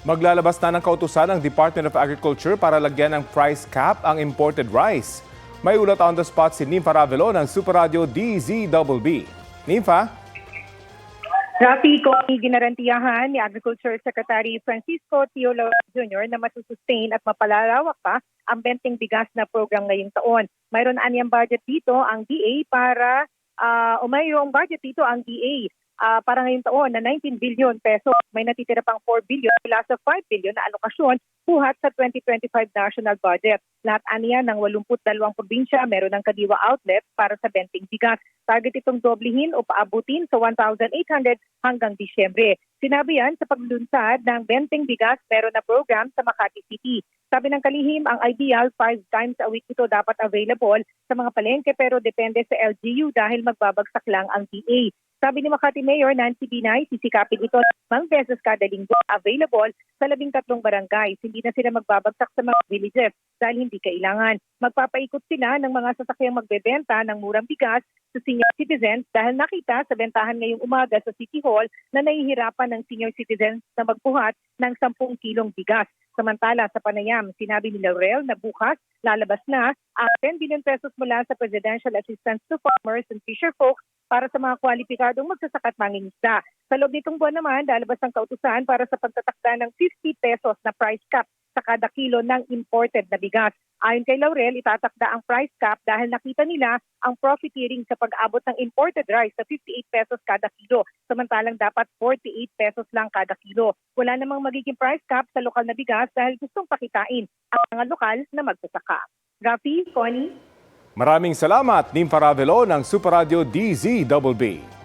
Maglalabas na ng kautusan ng Department of Agriculture para lagyan ng price cap ang imported rice. May ulat on the spot si Nympha Ravelo ng Super Radio DZBB. Nympha? Rafi, kung ginarantiyahan ni Agriculture Secretary Francisco Teodoro Jr. na masusustain at mapalalawak pa ang benteng bigas na program ngayong taon. Mayroon anyang budget dito ang DA para mayroong budget dito ang DA para ngayong taon na 19 billion pesos. May natitira pang 4 billion mula sa 5 billion na alokasyon buhat sa 2025 national budget. Lahat aniya ng 82 probinsya meron ng kadiwa outlet para sa benteng bigas. Target itong doblehin o paabutin sa 1,800 hanggang Disyembre. Sinabi yan sa paglunsad ng benteng bigas meron na program sa Makati City. Sabi ng kalihim, ang ideal 5 times a week ito dapat available sa mga palengke pero depende sa LGU dahil magbabagsak lang ang DA. Sabi ni Makati Mayor Nancy Binay, sisikapin ito 5 beses kada linggo available sa 13 barangays. Hindi na sila magbabagsak sa mga villages dahil hindi kailangan. Magpapaikot sila ng mga sasakyang magbebenta ng murang bigas sa senior citizens dahil nakita sa bentahan ngayong umaga sa City Hall na nahihirapan ng senior citizens na magbuhat ng 10 kilong bigas. Samantala sa panayam, sinabi ni Laurel na bukas lalabas na ang 10 billion pesos mula sa Presidential Assistance to Farmers and Fisherfolk para sa mga kwalipikadong magsasakat mangingisda. Sa loob nitong buwan naman, lalabas ang kautusan para sa pagtatakda ng 50 pesos na price cap sa kada kilo ng imported na bigas. Ayon kay Laurel, itatakda ang price cap dahil nakita nila ang profiteering sa pag-abot ng imported rice sa 58 pesos kada kilo, samantalang dapat 48 pesos lang kada kilo. Wala namang magiging price cap sa lokal na bigas dahil gustong pakitain ang mga lokal na magsasaka. Rafi, Connie? Maraming salamat, Nympha Ravelo ng Super Radio DZBB.